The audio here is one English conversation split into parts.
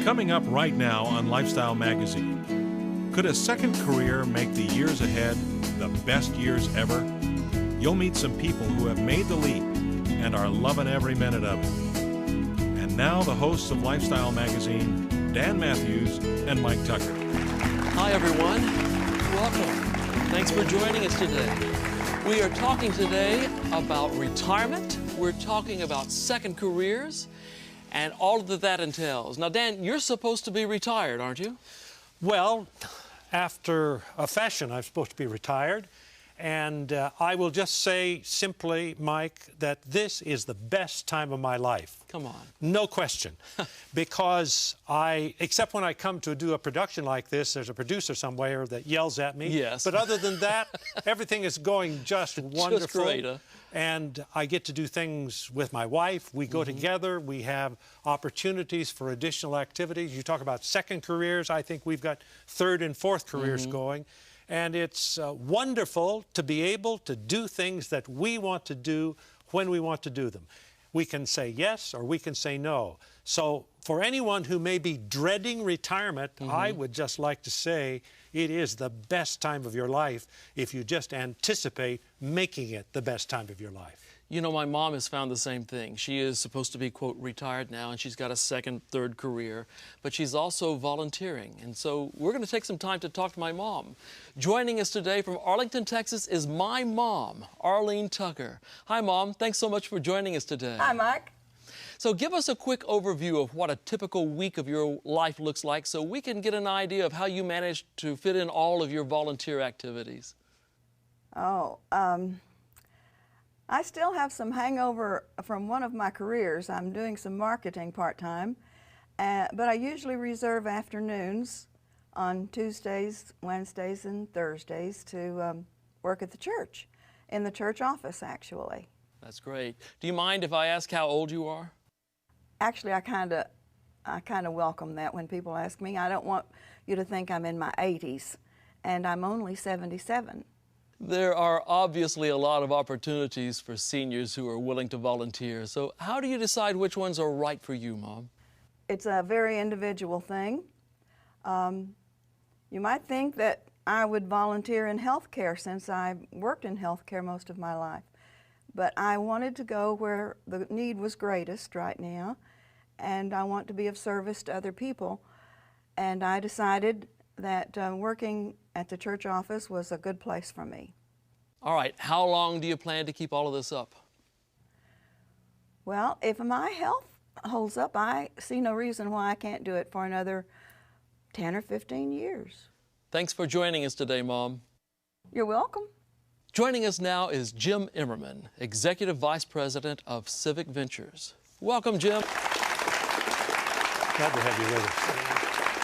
Coming up right now on Lifestyle Magazine. Could a second career make the years ahead the best years ever? You'll meet some people who have made the leap and are loving every minute of it. And now the hosts of Lifestyle Magazine, Dan Matthews and Mike Tucker. Hi everyone, welcome. Thanks for joining us today. We are talking today about retirement. We're talking about second careers and all that that entails. Now, Dan, you're supposed to be retired, aren't you? Well, after a fashion, I'm supposed to be retired. And I will just say simply, Mike, that this is the best time of my life. Come on. No question. Because except when I come to do a production like this, there's a producer somewhere that yells at me. Yes. But other than that, everything is going just wonderful. Just great, huh? And I get to do things with my wife. We go together. We have opportunities for additional activities. You talk about second careers. I think we've got third and fourth careers going. And it's wonderful to be able to do things that we want to do when we want to do them. We can say yes or we can say no. So for anyone who may be dreading retirement, I would just like to say it is the best time of your life if you just anticipate making it the best time of your life. You know, my mom has found the same thing. She is supposed to be, quote, retired now, and she's got a second, third career, but she's also volunteering. And so we're going to take some time to talk to my mom. Joining us today from Arlington, Texas is my mom, Arlene Tucker. Hi, Mom. Thanks so much for joining us today. Hi, Mike. So give us a quick overview of what a typical week of your life looks like so we can get an idea of how you manage to fit in all of your volunteer activities. I still have some hangover from one of my careers. I'm doing some marketing part-time, but I usually reserve afternoons on Tuesdays, Wednesdays, and Thursdays to work at the church, in the church office, actually. That's great. Do you mind if I ask how old you are? Actually, I kind of welcome that when people ask me. I don't want you to think I'm in my 80s, and I'm only 77. There are obviously a lot of opportunities for seniors who are willing to volunteer. So how do you decide which ones are right for you, Mom? It's a very individual thing. You might think that I would volunteer in healthcare since I worked in healthcare most of my life. But I wanted to go where the need was greatest right now, and I want to be of service to other people. And I decided that working at the church office was a good place for me. All right, how long do you plan to keep all of this up? Well, if my health holds up, I see no reason why I can't do it for another 10 or 15 years. Thanks for joining us today, Mom. You're welcome. Joining us now is Jim Emmerman, Executive Vice President of Civic Ventures. Welcome, Jim. Glad to have you with us.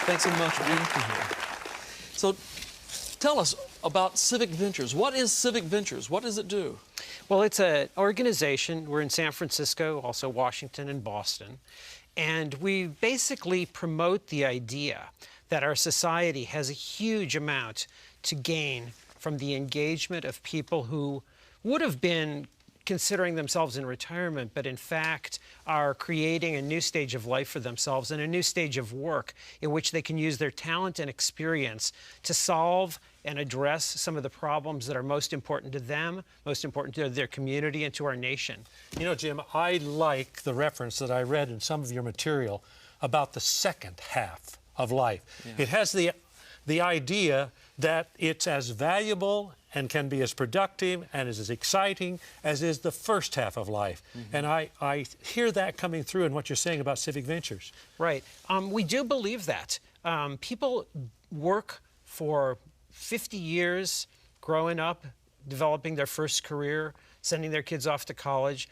Thanks so much for being here. So tell us about Civic Ventures. What is Civic Ventures? What does it do? Well, it's an organization. We're in San Francisco, also Washington and Boston. And we basically promote the idea that our society has a huge amount to gain from the engagement of people who would have been considering themselves in retirement, but in fact are creating a new stage of life for themselves and a new stage of work in which they can use their talent and experience to solve and address some of the problems that are most important to them, most important to their community and to our nation. You know, Jim, I like the reference that I read in some of your material about the second half of life. Yeah. It has the idea that it's as valuable and can be as productive and is as exciting as is the first half of life. And I hear that coming through in what you're saying about Civic Ventures. Right. We do believe that. People work for 50 years growing up, developing their first career, sending their kids off to college,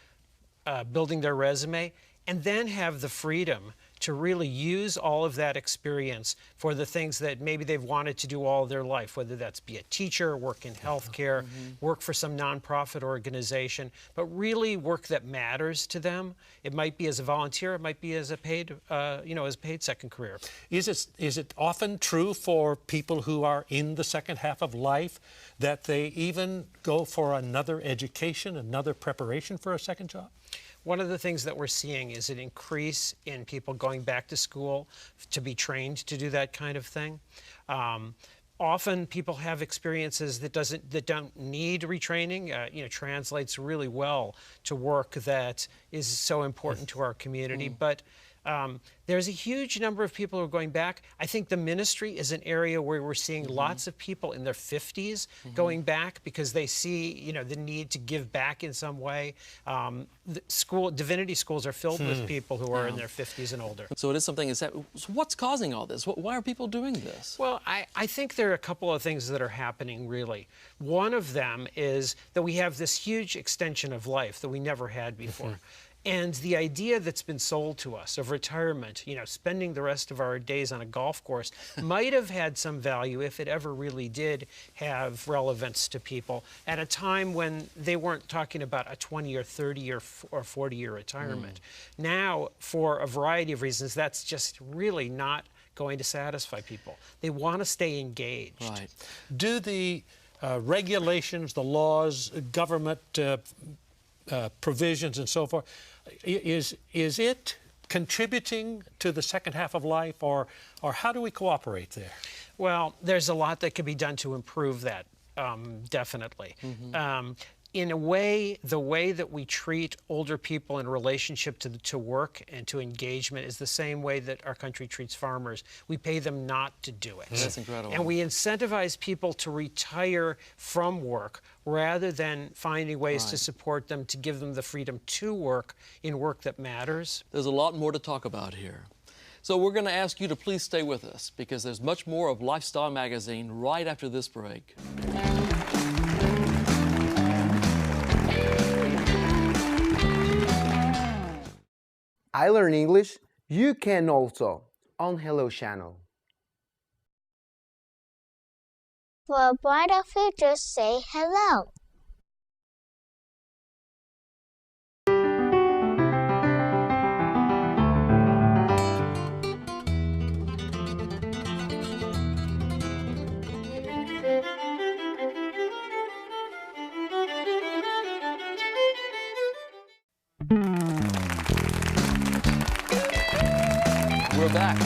building their resume, and then have the freedom to really use all of that experience for the things that maybe they've wanted to do all their life, whether that's be a teacher, work in healthcare, work for some nonprofit organization, but really work that matters to them. It might be as a volunteer, it might be as a paid, as a paid second career. Is it often true for people who are in the second half of life that they even go for another education, another preparation for a second job? one of the things that we're seeing is an increase in people going back to school to be trained to do that kind of thing. Often people have experiences that don't need retraining. Translates really well to work that is so important to our community. But there's a huge number of people who are going back. I think the ministry is an area where we're seeing lots of people in their 50s going back because they see, the need to give back in some way. Divinity schools are filled with people who are in their 50s and older. So it is something. So what's causing all this? Why are people doing this? Well, I think there are a couple of things that are happening, really. One of them is that we have this huge extension of life that we never had before. And the idea that's been sold to us of retirement, spending the rest of our days on a golf course, might have had some value if it ever really did have relevance to people at a time when they weren't talking about a 20 or 30 or 40-year retirement. Now, for a variety of reasons, that's just really not going to satisfy people. They want to stay engaged. Right. Do the regulations, the laws, government provisions and so forth, is it contributing to the second half of life, or how do we cooperate there? Well, there's a lot that could be done to improve that, definitely. In a way, the way that we treat older people in relationship to work and to engagement is the same way that our country treats farmers. We pay them not to do it. That's incredible. And we incentivize people to retire from work rather than finding ways to support them, to give them the freedom to work in work that matters. There's a lot more to talk about here. So we're going to ask you to please stay with us because there's much more of Lifestyle Magazine right after this break. I Learn English, you can also on Hello Channel. For a brighter future, say hello. We're back.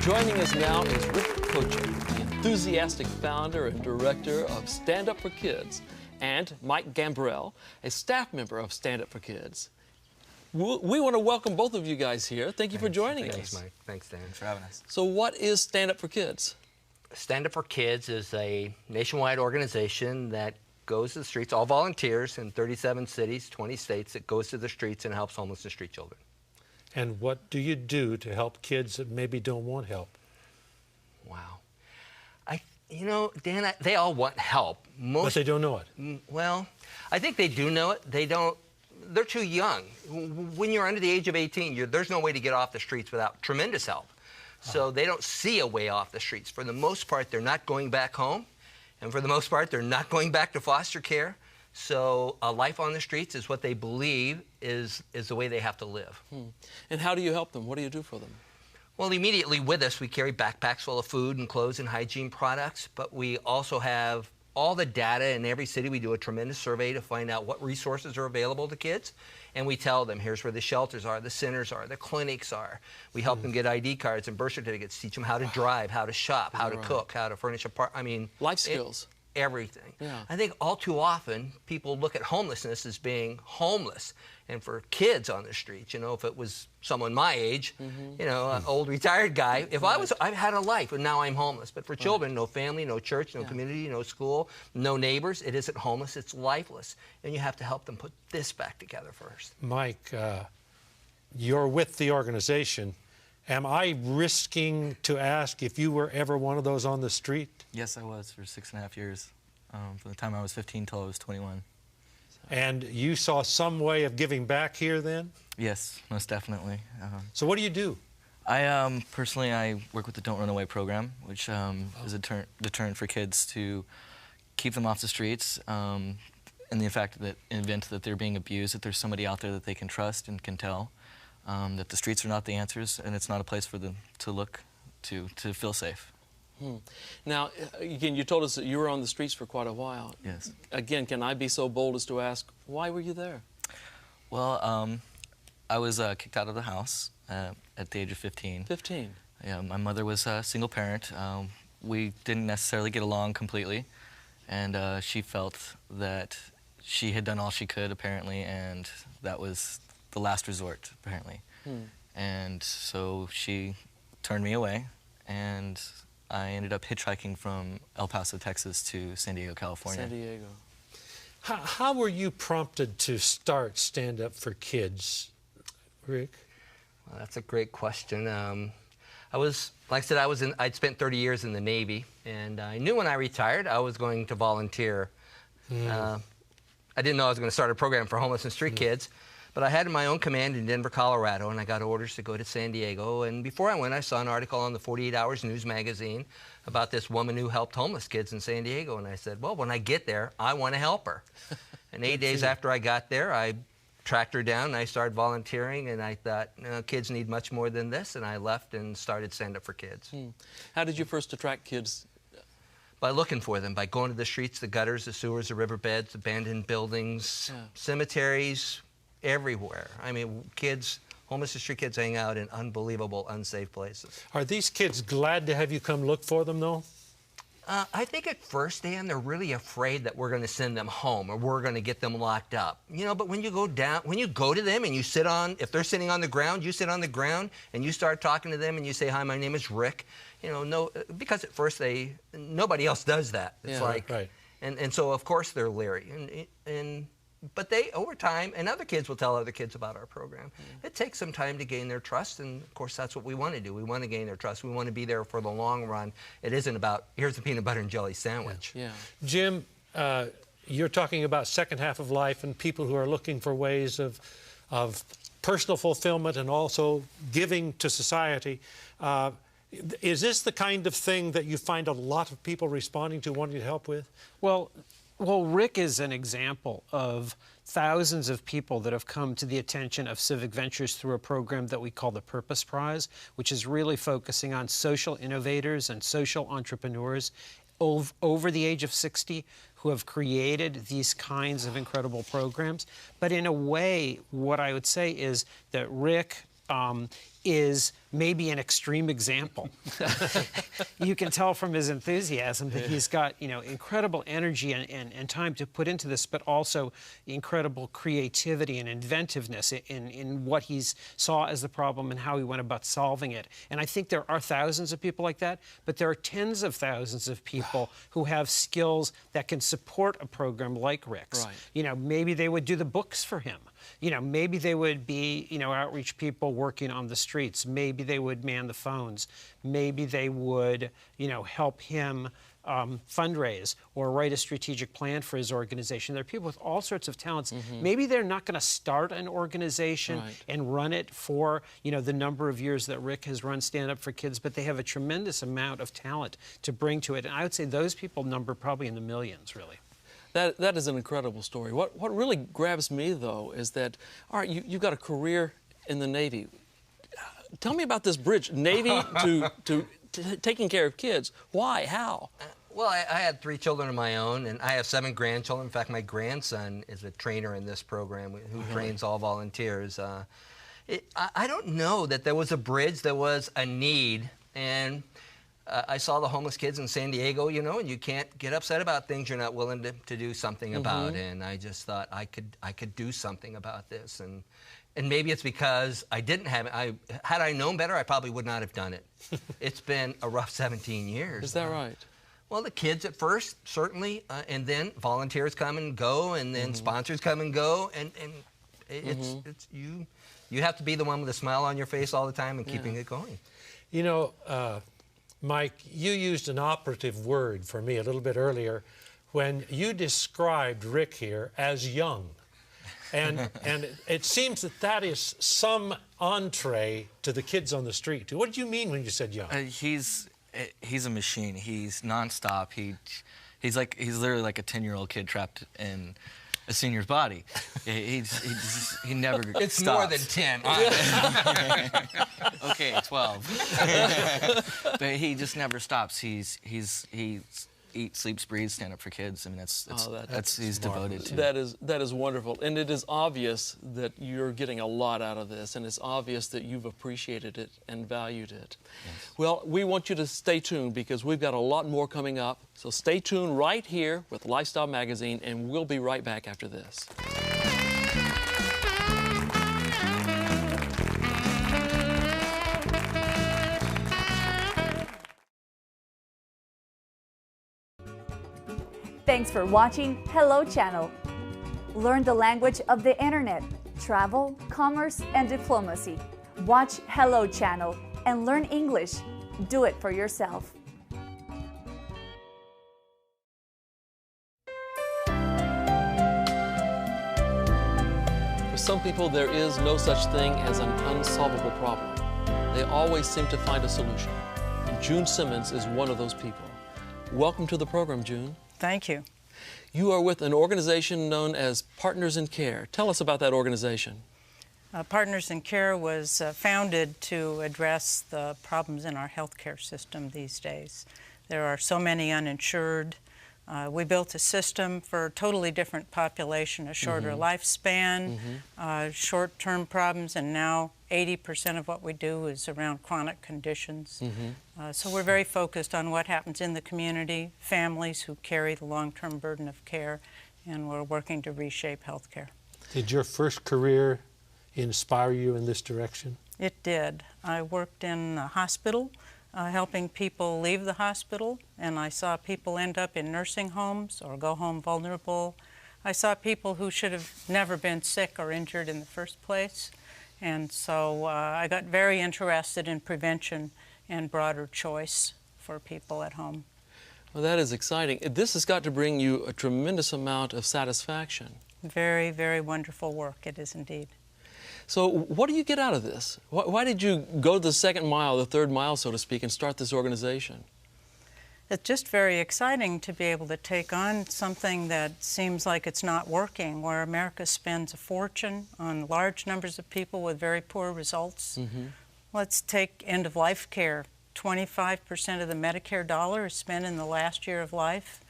Joining us now is Rick Kochek, the enthusiastic founder and director of Stand Up for Kids, and Mike Gambrell, a staff member of Stand Up for Kids. We want to welcome both of you guys here. Thank you for joining us. Thanks, Mike. Thanks, Dan. Thanks for having us. So what is Stand Up for Kids? Stand Up for Kids is a nationwide organization that goes to the streets, all volunteers in 37 cities, 20 states, that goes to the streets and helps homeless and street children. And what do you do to help kids that maybe don't want help? Wow. Dan, they all want help. But they don't know it. Well, I think they do know it. They're too young. When you're under the age of 18, there's no way to get off the streets without tremendous help. So they don't see a way off the streets. For the most part, they're not going back home. And for the most part, they're not going back to foster care. So a life on the streets is what they believe is the way they have to live. And how do you help them? What do you do for them? Well, immediately with us, we carry backpacks full of food and clothes and hygiene products, but we also have all the data in every city. We do a tremendous survey to find out what resources are available to kids, and we tell them, here's where the shelters are, the centers are, the clinics are. We help them get ID cards and birth certificates, teach them how to drive, how to shop, how to cook, how to furnish a life skills. Everything. Yeah. I think all too often people look at homelessness as being homeless. And for kids on the streets, if it was someone my age, an old retired guy, I've had a life and now I'm homeless. But for children, no family, no church, no community, no school, no neighbors, it isn't homeless, it's lifeless. And you have to help them put this back together first. Mike, you're with the organization. Am I risking to ask if you were ever one of those on the street? Yes, I was for 6.5 years, from the time I was 15 till I was 21. And you saw some way of giving back here then? Yes, most definitely. So what do you do? I personally work with the Don't Run Away program, which is a deterrent for kids to keep them off the streets. And the fact that in the event that they're being abused, that there's somebody out there that they can trust and can tell that the streets are not the answers, and it's not a place for them to look to feel safe. Now, again, you told us that you were on the streets for quite a while. Yes. Again, can I be so bold as to ask, why were you there? Well, I was kicked out of the house at the age of 15. 15. Yeah, my mother was a single parent. We didn't necessarily get along completely, and she felt that she had done all she could, apparently, and that was the last resort, apparently. And so she turned me away, and I ended up hitchhiking from El Paso, Texas to San Diego, California. San Diego. How were you prompted to start Stand Up for Kids, Rick? Well, that's a great question. I was, like I said, I'd spent 30 years in the Navy, and I knew when I retired I was going to volunteer. I didn't know I was going to start a program for homeless and street kids, but I had my own command in Denver, Colorado, and I got orders to go to San Diego. And before I went, I saw an article on the 48 Hours News magazine about this woman who helped homeless kids in San Diego. And I said, well, when I get there, I want to help her. And 8 days after I got there, I tracked her down and I started volunteering, and I thought, no, kids need much more than this, and I left and started Stand Up for Kids. How did you first attract kids? By looking for them, by going to the streets, the gutters, the sewers, the riverbeds, abandoned buildings, cemeteries, everywhere. I mean, kids, homeless and street kids hang out in unbelievable, unsafe places. Are these kids glad to have you come look for them, though? I think at first, Dan, they're really afraid that we're going to send them home or we're going to get them locked up. You know, but when you go to them and you sit on, if they're sitting on the ground, you sit on the ground and you start talking to them and you say, hi, my name is Rick. You know, because at first nobody else does that. It's right. And so of course they're leery. But they, over time, and other kids will tell other kids about our program, it takes some time to gain their trust, and of course that's what we want to do. We want to gain their trust. We want to be there for the long run. It isn't about, here's a peanut butter and jelly sandwich. Yeah. Jim, you're talking about second half of life and people who are looking for ways of personal fulfillment and also giving to society. Is this the kind of thing that you find a lot of people responding to, wanting to help with? Well, Rick is an example of thousands of people that have come to the attention of Civic Ventures through a program that we call the Purpose Prize, which is really focusing on social innovators and social entrepreneurs over the age of 60 who have created these kinds of incredible programs. But in a way, what I would say is that Rick is maybe an extreme example. You can tell from his enthusiasm that he's got, you know, incredible energy and time to put into this, but also incredible creativity and inventiveness in what he saw as the problem and how he went about solving it. And I think there are thousands of people like that, but there are tens of thousands of people who have skills that can support a program like Rick's. Right. You know, maybe they would do the books for him. You know, maybe they would be, you know, outreach people working on the streets. Maybe they would man the phones. Maybe they would, you know, help him fundraise or write a strategic plan for his organization. There are people with all sorts of talents. Maybe they're not going to start an organization and run it for, you know, the number of years that Rick has run Stand Up for Kids, but they have a tremendous amount of talent to bring to it. And I would say those people number probably in the millions, really. That is an incredible story. What really grabs me, though, is that, all right, you've got a career in the Navy. Tell me about this bridge, Navy to taking care of kids. Why? How? Well, I had 3 children of my own, and I have 7 grandchildren. In fact, my grandson is a trainer in this program who trains all volunteers. I don't know that there was a bridge, there was a need, and I saw the homeless kids in San Diego, you know, and you can't get upset about things you're not willing to do something about. And I just thought I could do something about this. And maybe it's because I didn't have it. Had I known better, I probably would not have done it. It's been a rough 17 years. Is that right? Well, the kids at first, certainly, and then volunteers come and go, and then sponsors come and go, and it's you have to be the one with a smile on your face all the time and keeping it going. You know, Mike, you used an operative word for me a little bit earlier when you described Rick here as young. And it seems that is some entree to the kids on the street. What did you mean when you said young? He's a machine. He's nonstop. He's literally like a 10-year-old kid trapped in a senior's body. He never It's stops. more than 10. Okay, 12. But he just never stops. He's eat, sleeps, breathes stand up for kids. I mean, that's that's he's devoted to. That is wonderful, and it is obvious that you're getting a lot out of this, and it's obvious that you've appreciated it and valued it. Yes. Well, we want you to stay tuned because we've got a lot more coming up. So stay tuned right here with Lifestyle Magazine, and we'll be right back after this. Thanks for watching Hello Channel. Learn the language of the internet, travel, commerce, and diplomacy. Watch Hello Channel and learn English. Do it for yourself. For some people, there is no such thing as an unsolvable problem. They always seem to find a solution. And June Simmons is one of those people. Welcome to the program, June. Thank you. You are with an organization known as Partners in Care. Tell us about that organization. Partners in Care was founded to address the problems in our healthcare system these days. There are so many uninsured. We built a system for a totally different population, a shorter lifespan, short-term problems, and now 80% of what we do is around chronic conditions. So we're very focused on what happens in the community, families who carry the long-term burden of care, and we're working to reshape healthcare. Did your first career inspire you in this direction? It did. I worked in a hospital, helping people leave the hospital, and I saw people end up in nursing homes or go home vulnerable. I saw people who should have never been sick or injured in the first place, and so I got very interested in prevention and broader choice for people at home. Well, that is exciting. This has got to bring you a tremendous amount of satisfaction. Very, very wonderful work, it is indeed. So what do you get out of this? Why did you go the second mile, the third mile, so to speak, and start this organization? It's just very exciting to be able to take on something that seems like it's not working, where America spends a fortune on large numbers of people with very poor results. Let's take end-of-life care. 25% of the Medicare dollar is spent in the last year of life.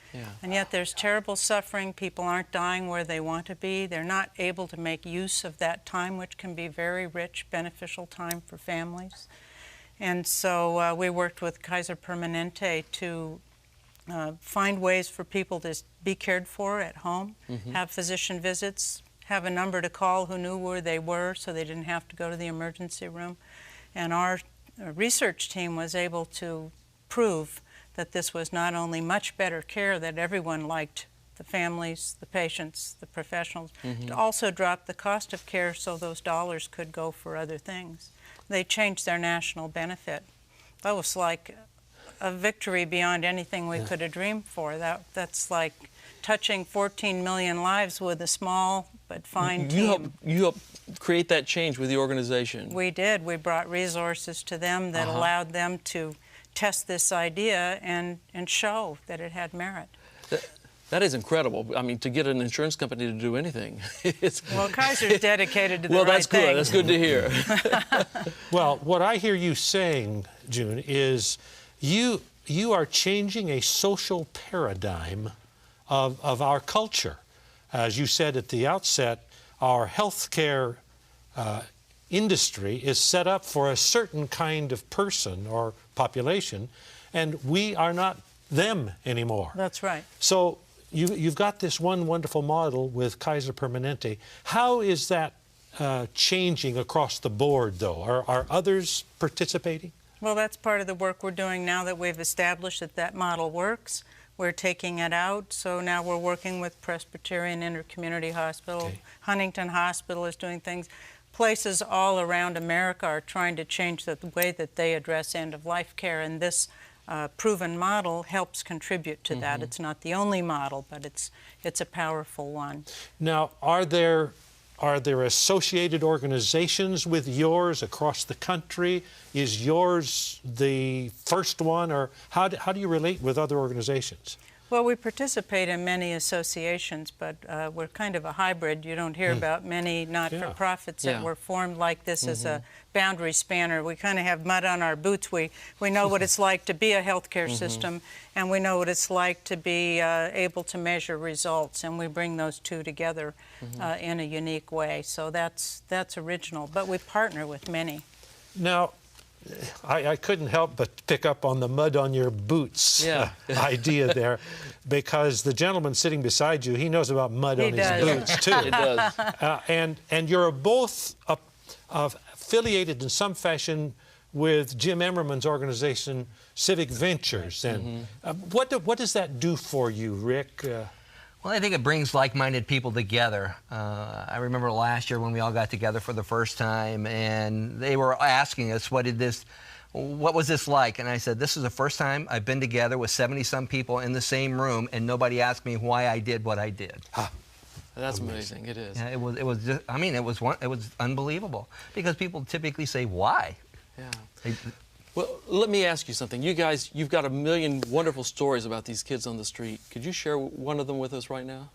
And yet there's terrible suffering. People aren't dying where they want to be. They're not able to make use of that time, which can be very rich, beneficial time for families. And so we worked with Kaiser Permanente to find ways for people to be cared for at home, have physician visits, have a number to call who knew where they were so they didn't have to go to the emergency room. And our research team was able to prove that this was not only much better care that everyone liked, the families, the patients, the professionals, it also dropped the cost of care so those dollars could go for other things. They changed their national benefit. That was like a victory beyond anything we could have dreamed for. That's like touching 14 million lives with a small but fine team. You helped create that change with the organization. We did. We brought resources to them that allowed them to test this idea and show that it had merit. That is incredible. I mean, to get an insurance company to do anything. Well, Kaiser's dedicated to the well, right that's good. thing. That's good to hear. Well, what I hear you saying, June, is you are changing a social paradigm of our culture. As you said at the outset, our healthcare industry is set up for a certain kind of person or population, and we are not them anymore. That's right. So you've got this one wonderful model with Kaiser Permanente. How is that changing across the board, though? Are others participating? Well, that's part of the work we're doing now that we've established that model works. We're taking it out, so now we're working with Presbyterian Intercommunity Hospital. Huntington Hospital is doing things. Places all around America are trying to change the way that they address end-of-life care, and this proven model helps contribute to that. It's not the only model, but it's a powerful one. Now, are there associated organizations with yours across the country? Is yours the first one, or how do you relate with other organizations? Well, we participate in many associations, but we're kind of a hybrid. You don't hear about many not-for-profits that were formed like this as a boundary spanner. We kind of have mud on our boots. We know what it's like to be a healthcare system, and we know what it's like to be able to measure results, and we bring those two together in a unique way. So that's original, but we partner with many. Now, I couldn't help but pick up on the mud on your boots idea there, because the gentleman sitting beside you, he knows about mud on his boots too. He does. And you're both affiliated in some fashion with Jim Emmerman's organization, Civic Ventures. And what does that do for you, Rick? Well, I think it brings like-minded people together. I remember last year when we all got together for the first time, and they were asking us, what was this like? And I said, this is the first time I've been together with 70-some people in the same room, and nobody asked me why I did what I did. That's amazing. It is. Yeah, it was just, I mean, it was unbelievable, because people typically say, why? Yeah. Well, let me ask you something. You guys, you've got a million wonderful stories about these kids on the street. Could you share one of them with us right now?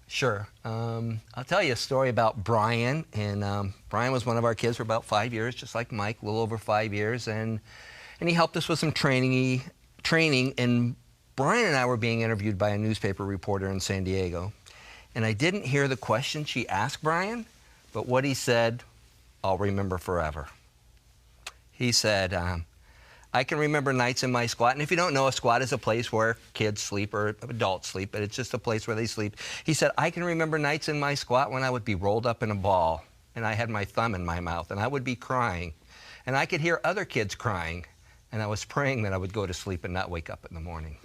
Sure. I'll tell you a story about Brian. And Brian was one of our kids for about 5 years, just like Mike, a little over 5 years. And he helped us with some training. And Brian and I were being interviewed by a newspaper reporter in San Diego. And I didn't hear the question she asked Brian, but what he said, I'll remember forever. He said, I can remember nights in my squat, and if you don't know, a squat is a place where kids sleep or adults sleep, but it's just a place where they sleep. He said, I can remember nights in my squat when I would be rolled up in a ball, and I had my thumb in my mouth, and I would be crying, and I could hear other kids crying, and I was praying that I would go to sleep and not wake up in the morning.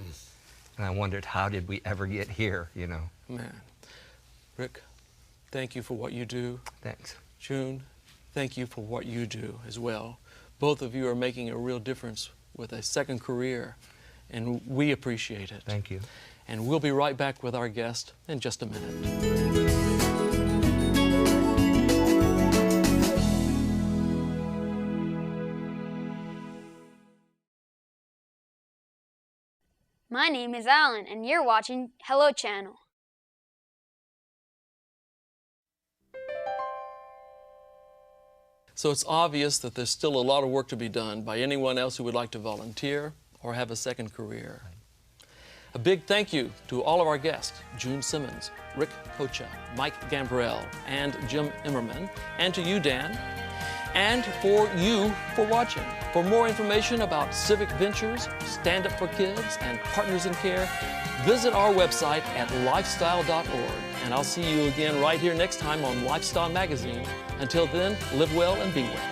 And I wondered, how did we ever get here, you know? Man. Rick, thank you for what you do. Thanks. June, thank you for what you do as well. Both of you are making a real difference with a second career, and we appreciate it. Thank you. And we'll be right back with our guest in just a minute. My name is Alan, and you're watching Hello Channel. So it's obvious that there's still a lot of work to be done by anyone else who would like to volunteer or have a second career. A big thank you to all of our guests, June Simmons, Rick Hocha, Mike Gambrell, and Jim Emmerman, and to you, Dan, and for you for watching. For more information about Civic Ventures, Stand Up for Kids, and Partners in Care, visit our website at lifestyle.org. And I'll see you again right here next time on Lifestyle Magazine. Until then, live well and be well.